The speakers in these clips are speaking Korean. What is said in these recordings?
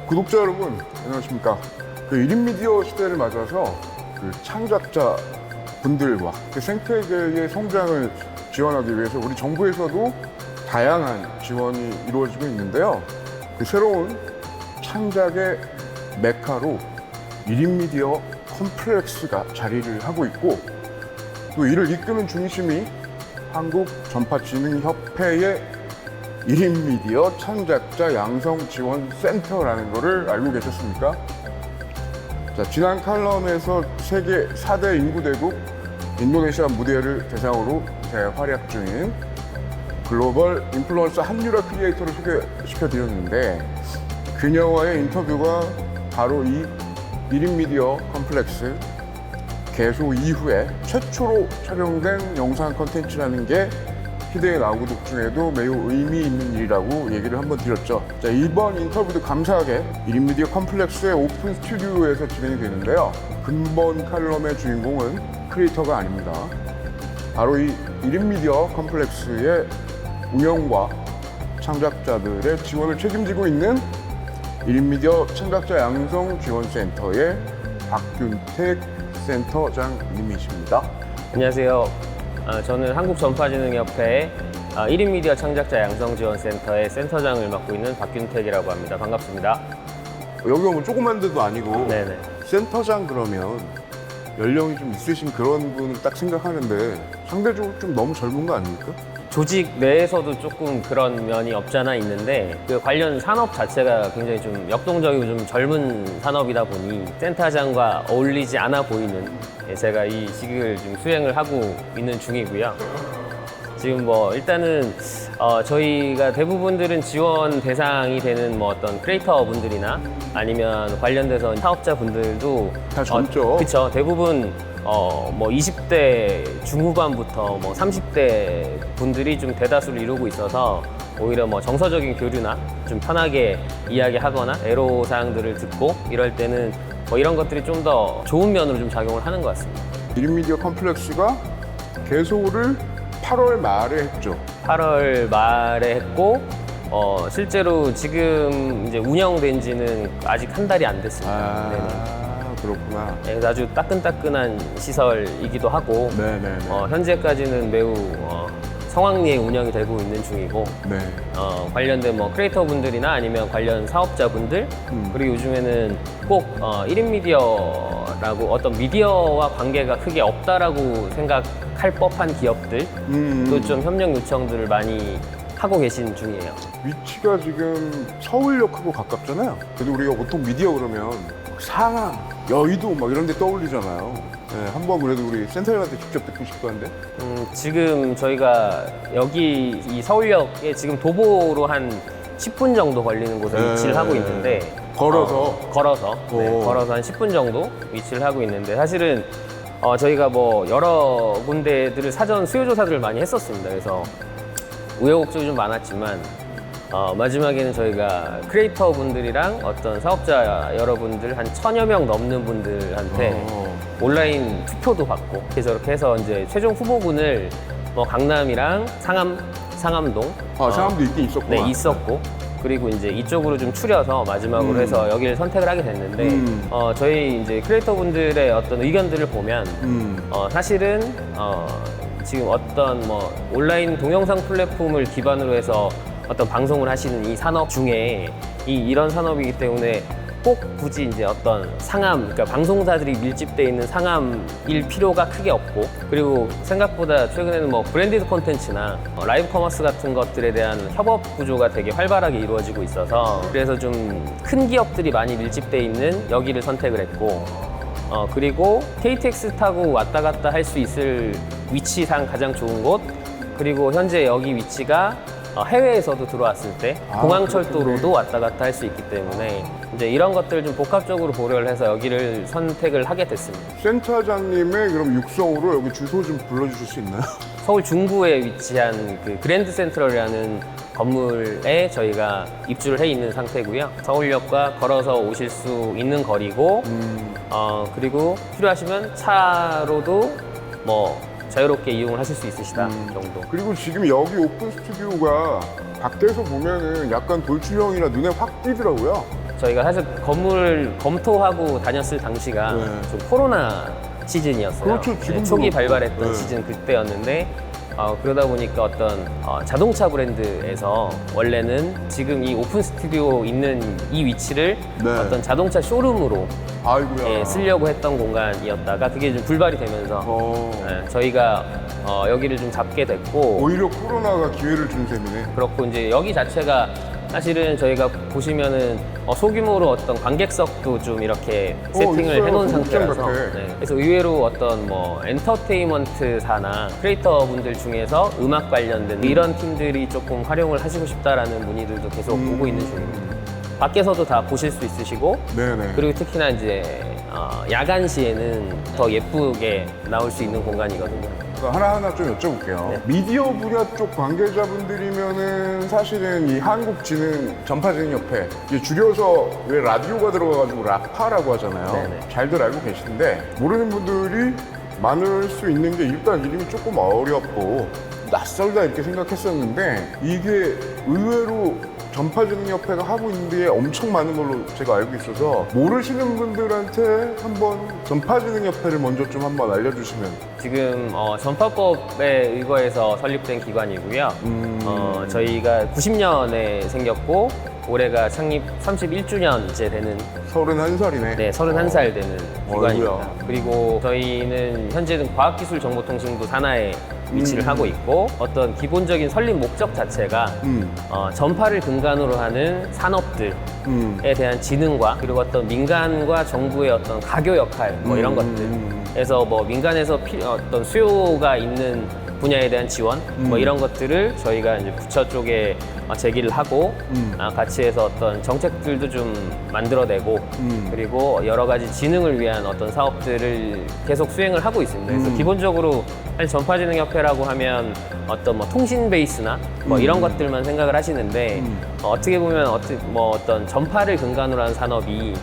구독자 여러분, 안녕하십니까. 1인 미디어 시대를 맞아서 창작자 분들과 생태계의 성장을 지원하기 위해서 우리 정부에서도 다양한 지원이 이루어지고 있는데요. 새로운 창작의 메카로 1인 미디어 컴플렉스가 자리를 하고 있고, 또 이를 이끄는 중심이 한국전파진흥협회의 1인 미디어 창작자 양성지원센터라는 것을 알고 계셨습니까? 자, 지난 칼럼에서 세계 4대 인구대국 인도네시아 무대를 대상으로 재활약 중인 글로벌 인플루언서 한유라 크리에이터를 소개시켜드렸는데, 그녀와의 인터뷰가 바로 이 1인 미디어 컴플렉스 개소 이후에 최초로 촬영된 영상 컨텐츠라는 게 희대의 나우구독 중에도 매우 의미 있는 일이라고 얘기를 한번 드렸죠. 자, 이번 인터뷰도 감사하게 1인 미디어 컴플렉스의 오픈 스튜디오에서 진행이 되는데요. 근본 칼럼의 주인공은 크리에이터가 아닙니다. 바로 이 1인 미디어 컴플렉스의 운영과 창작자들의 지원을 책임지고 있는 1인 미디어 창작자 양성지원센터의 박균택 센터장님이십니다. 안녕하세요. 저는 한국전파진흥협회 1인 미디어 창작자 양성지원센터의 센터장을 맡고 있는 박균택이라고 합니다. 반갑습니다. 여기 오면 조그만 데도 아니고 네네. 센터장 그러면 연령이 좀 있으신 그런 분을 딱 생각하는데 상대적으로 좀 너무 젊은 거 아닙니까? 조직 내에서도 조금 그런 면이 없잖아 있는데, 그 관련 산업 자체가 굉장히 좀 역동적이고 좀 젊은 산업이다 보니 센터장과 어울리지 않아 보이는, 제가 이 직을 좀 수행을 하고 있는 중이고요. 지금 뭐 일단은 저희가 대부분들은 지원 대상이 되는 뭐 어떤 크리에이터 분들이나 아니면 관련돼서 사업자 분들도 다 젊죠. 그렇죠. 대부분 뭐 20대 중후반부터 뭐 30대 분들이 좀 대다수를 이루고 있어서, 오히려 뭐 정서적인 교류나 좀 편하게 이야기하거나 애로사항들을 듣고 이럴 때는 뭐 이런 것들이 좀 더 좋은 면으로 좀 작용을 하는 것 같습니다. 1인 미디어 컴플렉스가 개소를 8월 말에 했죠. 8월 말에 했고, 실제로 지금 이제 운영된 지는 아직 한 달이 안 됐습니다. 네네. 그렇구나. 네, 아주 따끈따끈한 시설이기도 하고, 네네네. 현재까지는 매우 성황리에 운영이 되고 있는 중이고, 네. 관련된 뭐 크리에이터 분들이나 아니면 관련 사업자분들, 그리고 요즘에는 꼭 1인 미디어라고 어떤 미디어와 관계가 크게 없다라고 생각할 법한 기업들도 좀 협력 요청들을 많이 하고 계신 중이에요. 위치가 지금 서울역하고 가깝잖아요. 그래도 우리가 보통 미디어 그러면 상암, 여의도 막 이런 데 떠올리잖아요. 네, 한번 그래도 우리 센터장한테 직접 듣고 싶었는데. 지금 저희가 여기 이 서울역에 지금 도보로 한 10분 정도 걸리는 곳에 위치를 하고 있는데, 걸어서? 걸어서 한 10분 정도 위치를 하고 있는데, 사실은 저희가 뭐 여러 군데들을 사전 수요 조사들을 많이 했었습니다. 그래서 우여곡절이 좀 많았지만 마지막에는 저희가 크리에이터 분들이랑 어떤 사업자 여러분들 한 1000여 명 넘는 분들한테 온라인 투표도 받고, 저렇게 해서 이제 최종 후보군을 뭐 강남이랑 상암동 상암도 있긴 있었구나. 네, 있었고, 그리고 이제 이쪽으로 좀 추려서 마지막으로 해서 여기를 선택을 하게 됐는데, 저희 이제 크리에이터 분들의 어떤 의견들을 보면 사실은 지금 어떤 뭐 온라인 동영상 플랫폼을 기반으로 해서 어떤 방송을 하시는 이 산업 중에 이런 산업이기 때문에 꼭 굳이 이제 어떤 상암, 그러니까 방송사들이 밀집돼 있는 상암일 필요가 크게 없고, 그리고 생각보다 최근에는 뭐 브랜디드 콘텐츠나 라이브 커머스 같은 것들에 대한 협업 구조가 되게 활발하게 이루어지고 있어서, 그래서 좀 큰 기업들이 많이 밀집돼 있는 여기를 선택을 했고, 그리고 KTX 타고 왔다 갔다 할 수 있을 위치상 가장 좋은 곳, 그리고 현재 여기 위치가 해외에서도 들어왔을 때 공항철도로도 왔다 갔다 할 수 있기 때문에 이제 이런 것들을 좀 복합적으로 고려를 해서 여기를 선택을 하게 됐습니다. 센터장님의 그럼 육성으로 여기 주소 좀 불러주실 수 있나요? 서울 중구에 위치한 그 그랜드 센트럴이라는 건물에 저희가 입주를 해 있는 상태고요. 서울역과 걸어서 오실 수 있는 거리고, 그리고 필요하시면 차로도 뭐 자유롭게 이용을 하실 수 있으시다 정도. 그리고 지금 여기 오픈 스튜디오가 밖에서 보면은 약간 돌출형이라 눈에 확 띄더라고요. 저희가 사실 건물을 검토하고 다녔을 당시가 네. 좀 코로나 시즌이었어요. 그렇죠, 네, 지금도 초기 그렇고. 발발했던 네. 시즌 그때였는데 그러다 보니까 어떤 자동차 브랜드에서 원래는 지금 이 오픈 스튜디오 있는 이 위치를 네. 어떤 자동차 쇼룸으로 아이고야. 쓰려고 했던 공간이었다가 그게 좀 불발이 되면서 저희가 여기를 좀 잡게 됐고 오히려 코로나가 기회를 준 셈이네. 그렇고 이제 여기 자체가 사실은 저희가 보시면은 소규모로 어떤 관객석도 좀 이렇게 세팅을 있어요. 해놓은 좀 상태라서 같아. 그래서 의외로 어떤 뭐 엔터테인먼트사나 크리에이터 분들 중에서 음악 관련된 이런 팀들이 조금 활용을 하시고 싶다라는 문의들도 계속 오고 있는 중입니다. 밖에서도 다 보실 수 있으시고 네네. 그리고 특히나 이제 야간 시에는 더 예쁘게 나올 수 있는 공간이거든요. 하나하나 좀 여쭤볼게요. 네. 미디어 분야 쪽 관계자분들이면은 사실은 이 한국지능 전파진흥협회, 이게 줄여서 왜 라디오가 들어가가지고 라파라고 하잖아요. 네네. 잘들 알고 계신데 모르는 분들이 많을 수 있는 게 일단 이름이 조금 어렵고 낯설다 이렇게 생각했었는데 이게 의외로 전파진흥협회가 하고 있는 게 엄청 많은 걸로 제가 알고 있어서 모르시는 분들한테 한번 전파진흥협회를 먼저 좀 한번 알려주시면. 지금 전파법에 의거해서 설립된 기관이고요. 저희가 90년에 생겼고 올해가 창립 31주년째 되는 31살이네. 네, 31살 되는 기관입니다. 어이구야. 그리고 저희는 현재는 과학기술정보통신부 산하에 위치를 하고 있고 어떤 기본적인 설립 목적 자체가 전파를 근간으로 하는 산업들에 대한 지능과 그리고 어떤 민간과 정부의 어떤 가교 역할 뭐 이런 것들에서 뭐 민간에서 어떤 수요가 있는 분야에 대한 지원 뭐 이런 것들을 저희가 이제 부처 쪽에 제기를 하고 같이 해서 어떤 정책들도 좀 만들어내고 그리고 여러 가지 지능을 위한 어떤 사업들을 계속 수행을 하고 있습니다. 그래서 기본적으로 사실 전파진흥협회라고 하면 어떤 뭐 통신 베이스나 뭐 이런 것들만 생각을 하시는데 어떻게 보면 어떤 전파를 근간으로 한 산업이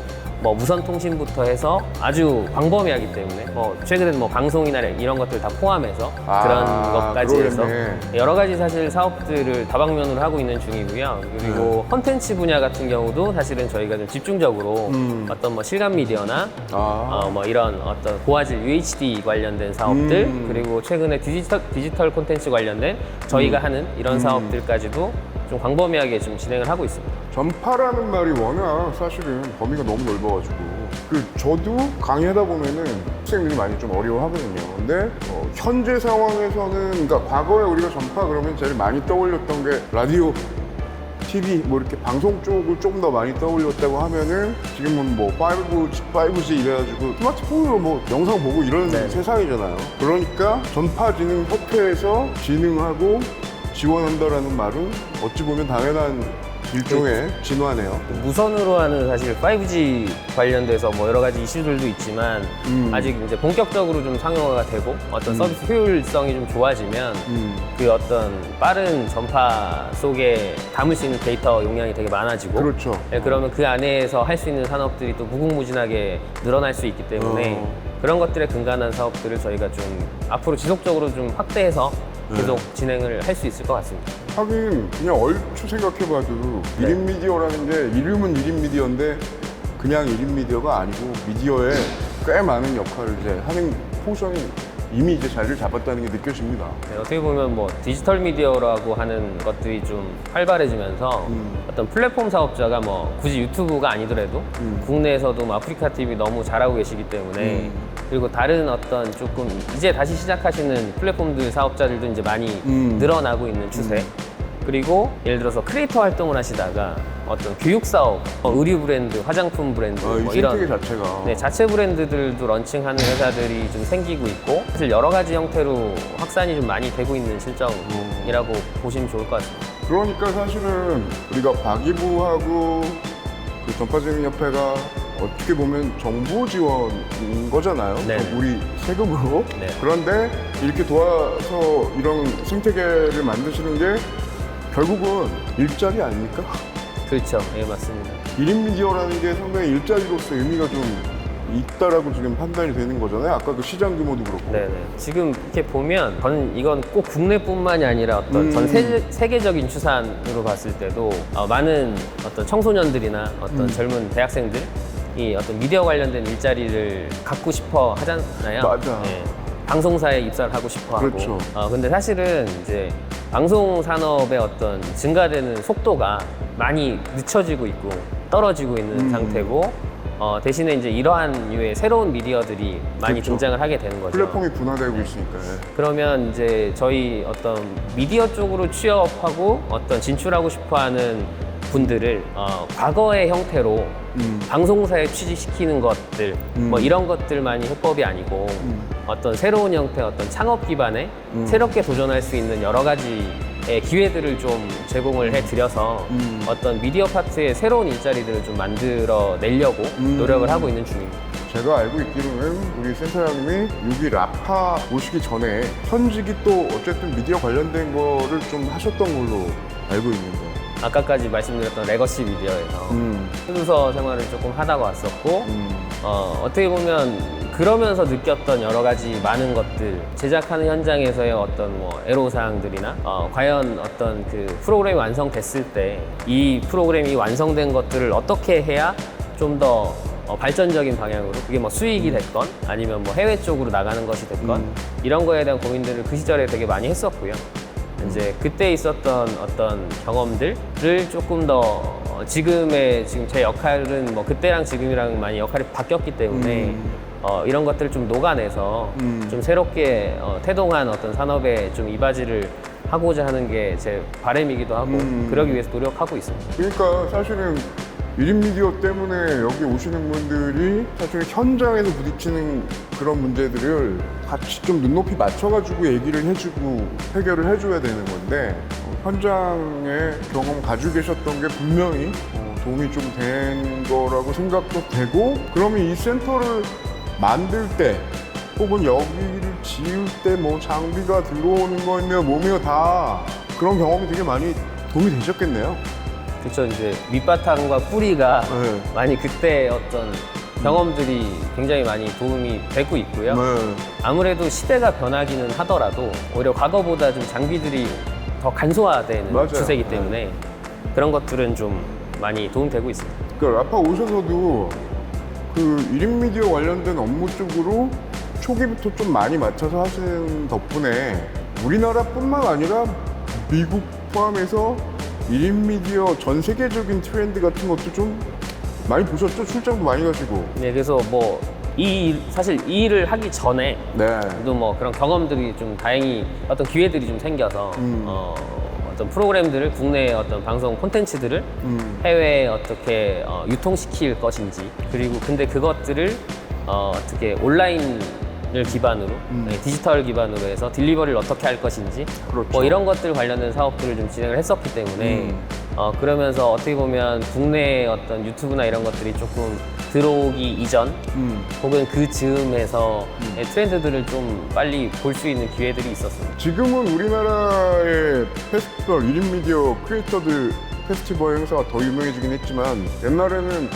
뭐 무선 통신부터 해서 아주 광범위하기 때문에 뭐 최근엔 뭐 방송이나 이런 것들 다 포함해서 그런 것까지 해서 그러겠네. 여러 가지 사실 사업들을 다방면으로 하고 있는 중이고요. 그리고 콘텐츠 분야 같은 경우도 사실은 저희가 좀 집중적으로 어떤 뭐 실감 미디어나 뭐 이런 어떤 고화질 UHD 관련된 사업들 그리고 최근에 디지털 콘텐츠 관련된 저희가 하는 이런 사업들까지도 좀 광범위하게 좀 진행을 하고 있습니다. 전파라는 말이 워낙 사실은 범위가 너무 넓어가지고 저도 강의하다 보면은 학생들이 많이 좀 어려워하거든요. 근데 현재 상황에서는 그러니까 과거에 우리가 전파 그러면 제일 많이 떠올렸던 게 라디오, TV 뭐 이렇게 방송 쪽을 조금 더 많이 떠올렸다고 하면은 지금은 뭐 5G 이래가지고 스마트폰으로 뭐 영상 보고 이런 세상이잖아요. 그러니까 전파진흥협회에서 진흥하고 지원한다라는 말은 어찌 보면 당연한 일종의 진화네요. 무선으로 하는 사실 5G 관련돼서 뭐 여러 가지 이슈들도 있지만 아직 이제 본격적으로 좀 상용화가 되고 어떤 서비스 효율성이 좀 좋아지면 그 어떤 빠른 전파 속에 담을 수 있는 데이터 용량이 되게 많아지고 그렇죠. 네, 그러면 그 안에서 할 수 있는 산업들이 또 무궁무진하게 늘어날 수 있기 때문에 그런 것들에 근간한 사업들을 저희가 좀 앞으로 지속적으로 좀 확대해서 계속 진행을 할 수 있을 것 같습니다. 하긴 그냥 얼추 생각해봐도 1인 미디어라는 게 이름은 1인 미디어인데 그냥 1인 미디어가 아니고 미디어에 꽤 많은 역할을 이제 하는 포션이 이미 이제 자리를 잡았다는 게 느껴집니다. 네, 어떻게 보면 뭐 디지털 미디어라고 하는 것들이 좀 활발해지면서 어떤 플랫폼 사업자가 뭐 굳이 유튜브가 아니더라도 국내에서도 뭐 아프리카 TV 너무 잘하고 계시기 때문에 그리고 다른 어떤 조금 이제 다시 시작하시는 플랫폼들 사업자들도 이제 많이 늘어나고 있는 추세. 그리고 예를 들어서 크리에이터 활동을 하시다가 어떤 교육 사업, 의류 브랜드, 화장품 브랜드 이 뭐 생태계 자체가 네, 자체 브랜드들도 런칭하는 회사들이 좀 생기고 있고 사실 여러 가지 형태로 확산이 좀 많이 되고 있는 실정이라고 보시면 좋을 것 같습니다. 그러니까 사실은 우리가 과기부하고 그 전파진흥협회가 어떻게 보면 정부 지원인 거잖아요. 네네. 우리 세금으로. 네. 그런데 이렇게 도와서 이런 생태계를 만드시는 게 결국은 일자리 아닙니까? 그렇죠. 예, 맞습니다. 1인 미디어라는 게 상당히 일자리로서 의미가 좀 있다라고 지금 판단이 되는 거잖아요. 아까 그 시장 규모도 그렇고. 네네. 지금 이렇게 보면 저는 이건 꼭 국내뿐만이 아니라 어떤 전 세계적인 추산으로 봤을 때도 많은 어떤 청소년들이나 어떤 젊은 대학생들이 어떤 미디어 관련된 일자리를 갖고 싶어 하잖아요. 맞아. 예. 방송사에 입사를 하고 싶어 하고. 그렇죠. 근데 사실은 이제 방송 산업의 어떤 증가되는 속도가 많이 늦춰지고 있고 떨어지고 있는 상태고 대신에 이제 이러한 유의 새로운 미디어들이 많이 그렇죠. 등장을 하게 되는 거죠. 플랫폼이 분화되고 있으니까. 그러면 이제 저희 어떤 미디어 쪽으로 취업하고 어떤 진출하고 싶어하는 분들을 과거의 형태로 방송사에 취직시키는 것들 뭐 이런 것들만이 해법이 아니고 어떤 새로운 형태의 어떤 창업 기반의 새롭게 도전할 수 있는 여러 가지의 기회들을 좀 제공을 해드려서 어떤 미디어 파트의 새로운 일자리들을 좀 만들어 내려고 노력을 하고 있는 중입니다. 제가 알고 있기로는 우리 센터장님이 여기 라파 오시기 전에 현직이 또 어쨌든 미디어 관련된 거를 좀 하셨던 걸로 알고 있는데. 아까까지 말씀드렸던 레거시 미디어에서 프로듀서 생활을 조금 하다가 왔었고 어떻게 보면 그러면서 느꼈던 여러 가지 많은 것들 제작하는 현장에서의 어떤 뭐 애로사항들이나 과연 어떤 그 프로그램이 완성됐을 때 이 프로그램이 완성된 것들을 어떻게 해야 좀 더 발전적인 방향으로 그게 뭐 수익이 됐건 아니면 뭐 해외 쪽으로 나가는 것이 됐건 이런 거에 대한 고민들을 그 시절에 되게 많이 했었고요. 이제 그때 있었던 어떤 경험들을 조금 더 지금 제 역할은 뭐 그때랑 지금이랑 많이 역할이 바뀌었기 때문에 이런 것들을 좀 녹아내서 좀 새롭게 태동한 어떤 산업에 좀 이바지를 하고자 하는 게 제 바람이기도 하고 그러기 위해서 노력하고 있습니다. 그러니까 사실은 1인 미디어 때문에 여기 오시는 분들이 사실 현장에서 부딪히는 그런 문제들을 같이 좀 눈높이 맞춰가지고 얘기를 해주고 해결을 해줘야 되는 건데 현장에 경험 가지고 계셨던 게 분명히 도움이 좀 된 거라고 생각도 되고 그러면 이 센터를 만들 때 혹은 여기를 지을 때 뭐 장비가 들어오는 거며 뭐며 다 그런 경험이 되게 많이 도움이 되셨겠네요. 그렇죠. 이제 밑바탕과 뿌리가 네. 많이 그때 어떤 경험들이 굉장히 많이 도움이 되고 있고요. 네. 아무래도 시대가 변하기는 하더라도 오히려 과거보다 좀 장비들이 더 간소화되는 맞아요. 추세이기 때문에 그런 것들은 좀 많이 도움되고 있습니다. 그러니까 라파 오셔서도 그 1인 미디어 관련된 업무 쪽으로 초기부터 좀 많이 맞춰서 하시는 덕분에 우리나라뿐만 아니라 미국 포함해서 1인 미디어 전 세계적인 트렌드 같은 것도 좀 많이 보셨죠? 출장도 많이 가시고. 네, 그래서 뭐 사실 이 일을 하기 전에 네. 또 뭐 그런 경험들이 좀 다행히 어떤 기회들이 좀 생겨서 어떤 프로그램들을 국내 어떤 방송 콘텐츠들을 해외에 어떻게 유통시킬 것인지 그리고 근데 그것들을 어떻게 온라인을 기반으로 디지털 기반으로 해서 딜리버리를 어떻게 할 것인지 그렇죠. 뭐 이런 것들 관련된 사업들을 좀 진행을 했었기 때문에 그러면서 어떻게 보면 국내 어떤 유튜브나 이런 것들이 조금 들어오기 이전 혹은 그 즈음에서 트렌드들을 좀 빨리 볼 수 있는 기회들이 있었습니다. 지금은 우리나라의 페스티벌 1인 미디어 크리에이터들 페스티벌 행사가 더 유명해지긴 했지만 옛날에는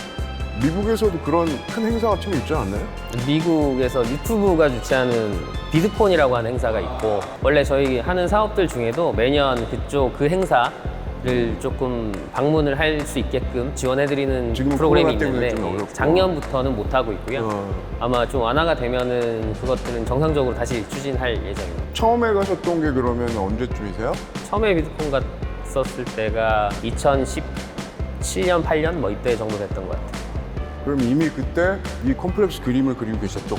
미국에서도 그런 큰 행사 같은 거 있지 않았나요? 미국에서 유튜브가 주최하는 비드콘이라고 하는 행사가 있고 원래 저희 하는 사업들 중에도 매년 그쪽 그 행사를 조금 방문을 할 수 있게끔 지원해드리는 지금은 프로그램이 코로나 때문에 있는데 좀 어렵고. 작년부터는 못하고 있고요. 아마 좀 완화가 되면은 그것들은 정상적으로 다시 추진할 예정입니다. 처음에 가셨던 게 그러면 언제쯤이세요? 처음에 비드콘 갔었을 때가 2017년, 8년 뭐 이때 정도 됐던 것 같아요. 그럼 이미 그때 이 컴플렉스 그림을 그리고 계셨던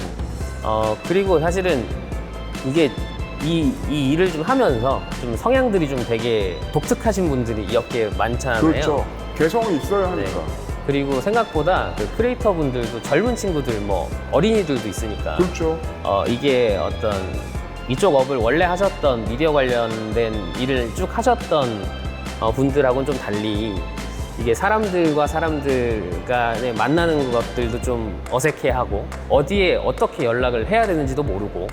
거고. 그리고 사실은 이게 이 일을 좀 하면서 좀 성향들이 좀 되게 독특하신 분들이 이 업계에 많잖아요. 그렇죠. 개성이 있어야 네. 하니까. 그리고 생각보다 그 크리에이터 분들도 젊은 친구들 뭐 어린이들도 있으니까 그렇죠. 이게 어떤 이쪽 업을 원래 하셨던 미디어 관련된 일을 쭉 하셨던 분들하고는 좀 달리 이게 사람들과 사람들 간에 만나는 것들도 좀 어색해하고 어디에 어떻게 연락을 해야 되는지도 모르고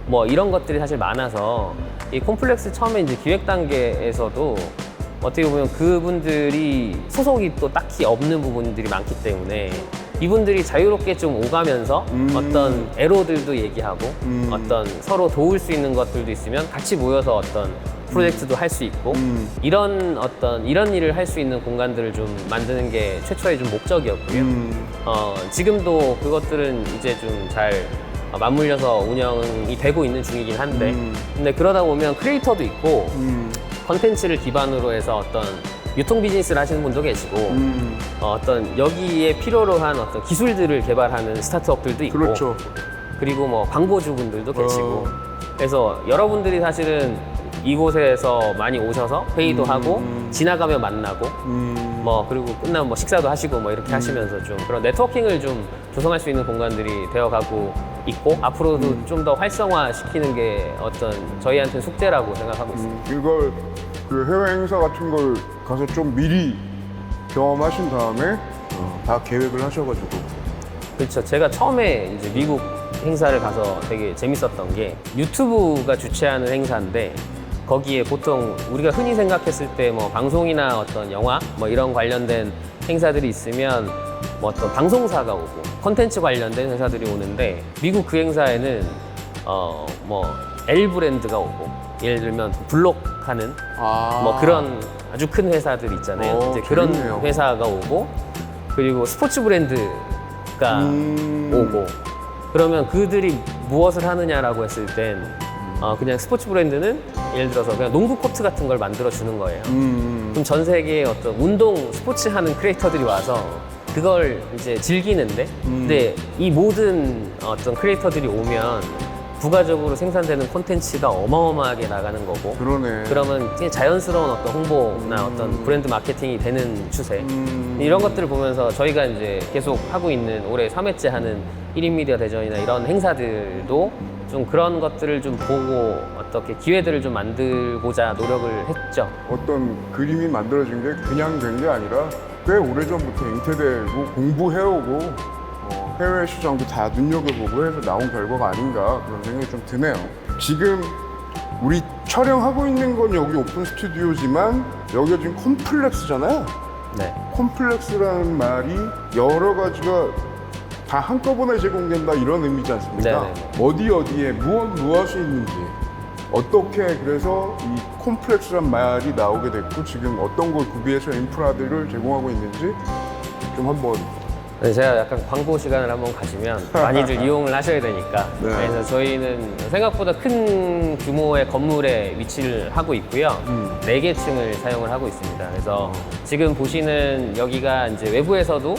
뭐 이런 것들이 사실 많아서 이 콤플렉스 처음에 이제 기획 단계에서도 어떻게 보면 그분들이 소속이 또 딱히 없는 부분들이 많기 때문에 이분들이 자유롭게 좀 오가면서 어떤 애로들도 얘기하고 어떤 서로 도울 수 있는 것들도 있으면 같이 모여서 어떤 프로젝트도 할 수 있고 이런 일을 할 수 있는 공간들을 좀 만드는 게 최초의 좀 목적이었고요. 지금도 그것들은 이제 좀 잘 맞물려서 운영이 되고 있는 중이긴 한데 근데 그러다 보면 크리에이터도 있고 컨텐츠를 기반으로 해서 어떤 유통 비즈니스를 하시는 분도 계시고 어떤 여기에 필요로 한 어떤 기술들을 개발하는 스타트업들도 있고 그렇죠. 그리고 뭐 광고주분들도 계시고 그래서 여러분들이 사실은 이곳에서 많이 오셔서 회의도 하고 지나가며 만나고 뭐 그리고 끝나면 뭐 식사도 하시고 뭐 이렇게 하시면서 좀 그런 네트워킹을 좀 조성할 수 있는 공간들이 되어가고 있고 앞으로도 좀 더 활성화시키는 게 어떤 저희한테는 숙제라고 생각하고 있습니다. 이걸 그 해외 행사 같은 걸 가서 좀 미리 경험하신 다음에 다 계획을 하셔가지고 그렇죠. 제가 처음에 이제 미국 행사를 가서 되게 재밌었던 게 유튜브가 주최하는 행사인데 거기에 보통 우리가 흔히 생각했을 때 뭐 방송이나 어떤 영화 뭐 이런 관련된 행사들이 있으면 뭐 어떤 방송사가 오고 콘텐츠 관련된 회사들이 오는데 미국 그 행사에는 뭐 L 브랜드가 오고 예를 들면 블록 하는 뭐 그런 아주 큰 회사들 있잖아요. 이제 그런 재밌네요. 회사가 오고 그리고 스포츠 브랜드가 오고 그러면 그들이 무엇을 하느냐라고 했을 땐 그냥 스포츠 브랜드는 예를 들어서 그냥 농구 코트 같은 걸 만들어 주는 거예요. 그럼 전 세계에 어떤 운동 스포츠 하는 크리에이터들이 와서 그걸 이제 즐기는데 근데 이 모든 어떤 크리에이터들이 오면 부가적으로 생산되는 콘텐츠가 어마어마하게 나가는 거고 그러네. 그러면 그냥 자연스러운 어떤 홍보나 어떤 브랜드 마케팅이 되는 추세 이런 것들을 보면서 저희가 이제 계속 하고 있는 올해 3회째 하는 1인 미디어 대전이나 이런 행사들도 좀 그런 것들을 좀 보고 어떻게 기회들을 좀 만들고자 노력을 했죠. 어떤 그림이 만들어진 게 그냥 된 게 아니라 꽤 오래전부터 잉태되고 공부해오고 해외 시장도 다 눈여겨보고 해서 나온 결과가 아닌가 그런 생각이 좀 드네요. 지금 우리 촬영하고 있는 건 여기 오픈 스튜디오지만 여기가 지금 콤플렉스잖아요. 네. 콤플렉스라는 말이 여러 가지가 다 한꺼번에 제공된다 이런 의미지 않습니까? 네네. 어디에 무엇이 있는지 어떻게 그래서 이 콤플렉스란 말이 나오게 됐고 지금 어떤 걸 구비해서 인프라들을 제공하고 있는지 좀 한번 네, 제가 약간 광고 시간을 한번 가지면 많이들 이용을 하셔야 되니까 네. 그래서 저희는 생각보다 큰 규모의 건물에 위치를 하고 있고요. 4개 층을 사용을 하고 있습니다. 그래서 지금 보시는 여기가 이제 외부에서도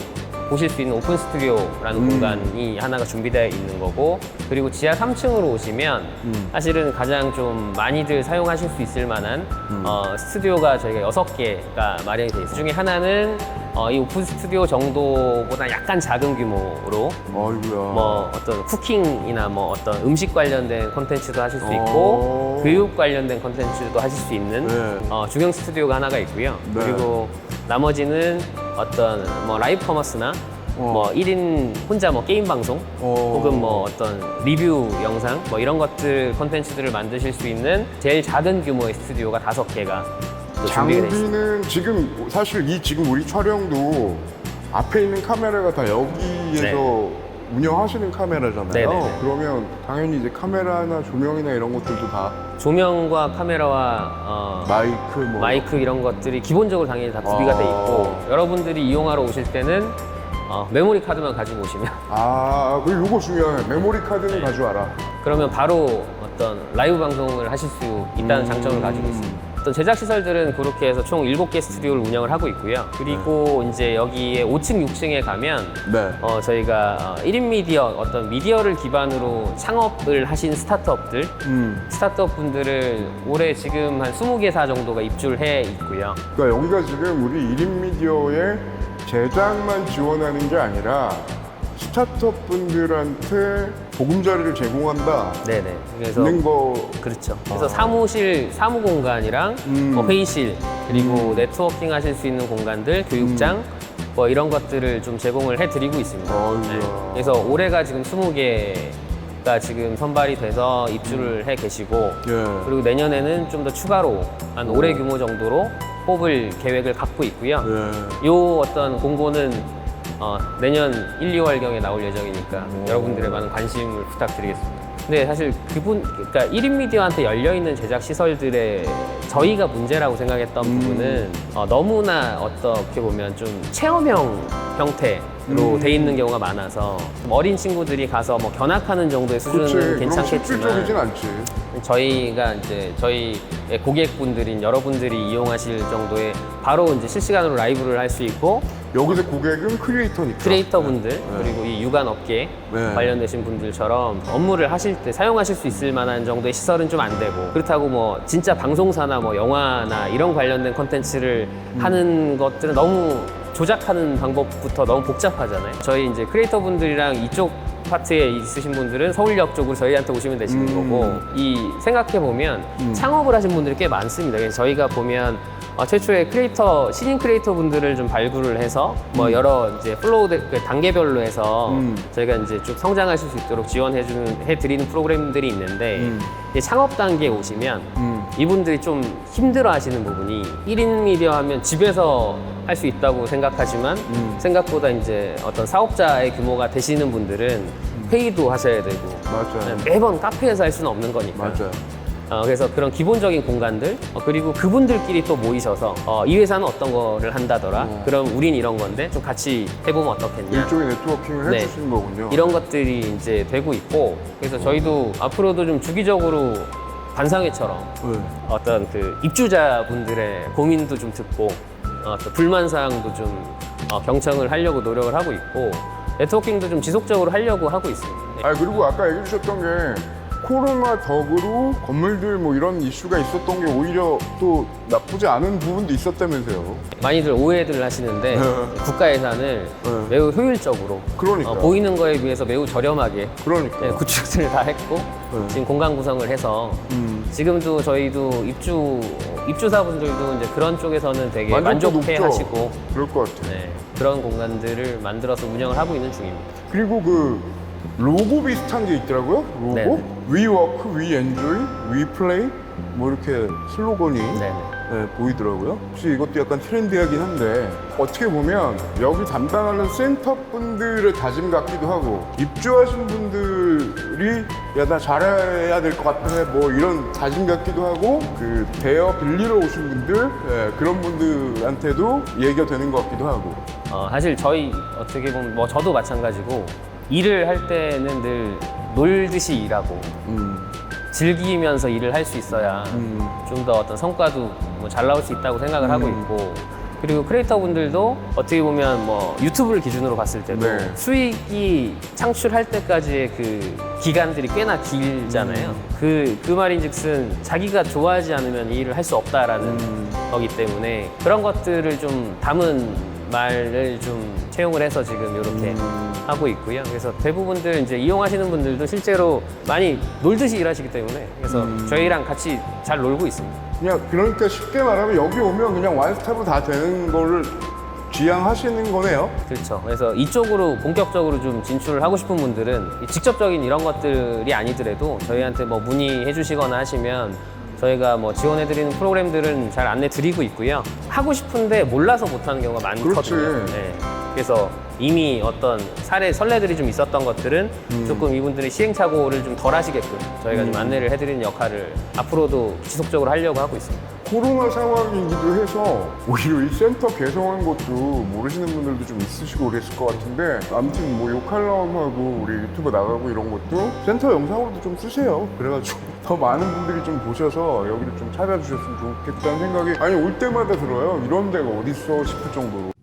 보실 수 있는 오픈 스튜디오라는 공간이 하나가 준비되어 있는 거고 그리고 지하 3층으로 오시면 사실은 가장 좀 많이들 사용하실 수 있을 만한 스튜디오가 저희가 6개가 마련이 되어 있어요. 그 중에 하나는 이 오픈 스튜디오 정도보다 약간 작은 규모로 아이고야. 뭐 어떤 쿠킹이나 뭐 어떤 음식 관련된 콘텐츠도 하실 수 있고 교육 관련된 콘텐츠도 하실 수 있는 네. 중형 스튜디오가 하나가 있고요. 네. 그리고 나머지는 어떤 뭐 라이브 커머스나 뭐 1인 혼자 뭐 게임 방송 혹은 뭐 어떤 리뷰 영상 뭐 이런 것들 콘텐츠들을 만드실 수 있는 제일 작은 규모의 스튜디오가 5개가 또 준비가 되어 있습니다. 장비는 지금 사실 지금 우리 촬영도 앞에 있는 카메라가 다 여기에서 네. 운영하시는 카메라잖아요. 네네네. 그러면 당연히 이제 카메라나 조명이나 이런 것들도 다 조명과 카메라와 마이크 뭐 마이크 이런 것들이 기본적으로 당연히 다 구비가 돼 있고 여러분들이 이용하러 오실 때는 메모리 카드만 가지고 오시면 그리고 요거 중요해. 메모리 카드는 가져와라. 그러면 바로 어떤 라이브 방송을 하실 수 있다는 장점을 가지고 있습니다. 어떤 제작 시설들은 그렇게 해서 총 7개 스튜디오를 운영을 하고 있고요. 그리고 이제 여기에 5층, 6층에 가면 네. 저희가 1인 미디어, 어떤 미디어를 기반으로 창업을 하신 스타트업들, 스타트업 분들을 올해 지금 한 20개사 정도가 입주해 있고요. 그러니까 여기가 지금 우리 1인 미디어의 제작만 지원하는 게 아니라 스타트업 분들한테 보금자리를 제공한다. 네네. 그래서 있는 거 그렇죠. 그래서 사무 공간이랑 뭐 회의실 그리고 네트워킹 하실 수 있는 공간들, 교육장 뭐 이런 것들을 좀 제공을 해드리고 있습니다. 아이고야. 그래서 올해가 지금 20개가 지금 선발이 돼서 입주를 해 계시고 예. 그리고 내년에는 좀 더 추가로 한 올해 규모 정도로 뽑을 계획을 갖고 있고요. 예. 요 어떤 공고는 내년 1, 2월경에 나올 예정이니까 여러분들의 많은 관심을 부탁드리겠습니다. 근데 사실 그러니까 1인 미디어한테 열려있는 제작 시설들의 저희가 문제라고 생각했던 부분은 너무나 어떻게 보면 좀 체험형 형태로 돼 있는 경우가 많아서 좀 어린 친구들이 가서 뭐 견학하는 정도의 수준은 그럼 괜찮겠지만 실질적이진 않지. 저희가 이제 저희 고객분들인 여러분들이 이용하실 정도의 바로 이제 실시간으로 라이브를 할 수 있고 여기서 고객은 크리에이터니까. 크리에이터분들 그리고 이 유관 업계 네. 관련되신 분들처럼 업무를 하실 때 사용하실 수 있을 만한 정도의 시설은 좀 안 되고 그렇다고 뭐 진짜 방송사나 뭐 영화나 이런 관련된 콘텐츠를 하는 것들은 너무 조작하는 방법부터 너무 복잡하잖아요. 저희 이제 크리에이터분들이랑 이쪽 파트에 있으신 분들은 서울역 쪽으로 저희한테 오시면 되시는 거고 이 생각해 보면 창업을 하신 분들이 꽤 많습니다. 그래서 저희가 보면 최초에 신인 크리에이터 분들을 좀 발굴을 해서 뭐 여러 이제 플로우 단계별로 해서 저희가 이제 쭉 성장하실 수 있도록 해드리는 프로그램들이 있는데 이제 창업 단계에 오시면 이분들이 좀 힘들어 하시는 부분이 1인 미디어 하면 집에서 할 수 있다고 생각하지만 생각보다 이제 어떤 사업자의 규모가 되시는 분들은 회의도 하셔야 되고 맞아요. 매번 카페에서 할 수는 없는 거니까. 맞아요. 그래서 그런 기본적인 공간들 그리고 그분들끼리 또 모이셔서 이 회사는 어떤 거를 한다더라 그럼 우린 이런 건데 좀 같이 해보면 어떻겠냐 일종의 네트워킹을 네. 해주시는 거군요. 이런 것들이 이제 되고 있고 그래서 저희도 앞으로도 좀 주기적으로 반상회처럼 네. 어떤 그 입주자분들의 고민도 좀 듣고 또 불만 사항도 좀 경청을 하려고 노력을 하고 있고 네트워킹도 좀 지속적으로 하려고 하고 있습니다. 아 그리고 아까 얘기해 주셨던 게 코로나 덕으로 건물들 뭐 이런 이슈가 있었던 게 오히려 또 나쁘지 않은 부분도 있었다면서요. 많이들 오해를 하시는데 국가 예산을 매우 효율적으로 그러니까. 보이는 거에 비해서 매우 저렴하게 그러니까. 구축을 다 했고 지금 공간 구성을 해서 지금도 저희도 입주사분들도 이제 그런 쪽에서는 되게 만족도 만족해 높죠? 하시고 그럴 것 같아요. 네, 그런 공간들을 만들어서 운영을 하고 있는 중입니다. 그리고 그 로고 비슷한 게 있더라고요. 로고. 네네. We work, we enjoy, we play. 뭐 이렇게 슬로건이 네네. 네, 보이더라고요. 혹시 이것도 약간 트렌디하긴 한데 어떻게 보면 여기 담당하는 센터분들의 다짐 같기도 하고 입주하신 분들이 야 나 잘해야 될 것 같아 뭐 이런 다짐 같기도 하고 그 대여 빌리러 오신 분들 그런 분들한테도 얘기가 되는 것 같기도 하고. 사실 저희 어떻게 보면 뭐 저도 마찬가지고 일을 할 때는 늘 놀듯이 일하고 즐기면서 일을 할 수 있어야 좀 더 어떤 성과도 뭐 잘 나올 수 있다고 생각을 하고 있고 그리고 크리에이터 분들도 어떻게 보면 뭐 유튜브를 기준으로 봤을 때도 네. 수익이 창출할 때까지의 그 기간들이 꽤나 길잖아요. 그 말인즉슨 자기가 좋아하지 않으면 이 일을 할 수 없다라는 거기 때문에 그런 것들을 좀 담은 말을 좀 채용을 해서 지금 이렇게 하고 있고요. 그래서 대부분들 이제 이용하시는 분들도 실제로 많이 놀듯이 일하시기 때문에 그래서 저희랑 같이 잘 놀고 있습니다. 그냥 그러니까 쉽게 말하면 여기 오면 그냥 원스톱으로 다 되는 거를 지향하시는 거네요. 그렇죠. 그래서 이쪽으로 본격적으로 좀 진출을 하고 싶은 분들은 직접적인 이런 것들이 아니더라도 저희한테 뭐 문의해 주시거나 하시면 저희가 뭐 지원해드리는 프로그램들은 잘 안내 드리고 있고요. 하고 싶은데 몰라서 못하는 경우가 많거든요. 그렇지. 네. 그래서 이미 어떤 선례들이 좀 있었던 것들은 조금 이분들의 시행착오를 좀 덜 하시게끔 저희가 좀 안내를 해드리는 역할을 앞으로도 지속적으로 하려고 하고 있습니다. 코로나 상황이기도 해서 오히려 이 센터 개성한 것도 모르시는 분들도 좀 있으시고 그랬을 것 같은데 아무튼 뭐 요 칼럼하고 우리 유튜브 나가고 이런 것도 센터 영상으로도 좀 쓰세요. 그래가지고 더 많은 분들이 좀 보셔서 여기를 좀 찾아주셨으면 좋겠다는 생각이 아니 올 때마다 들어요. 이런 데가 어딨어 싶을 정도로.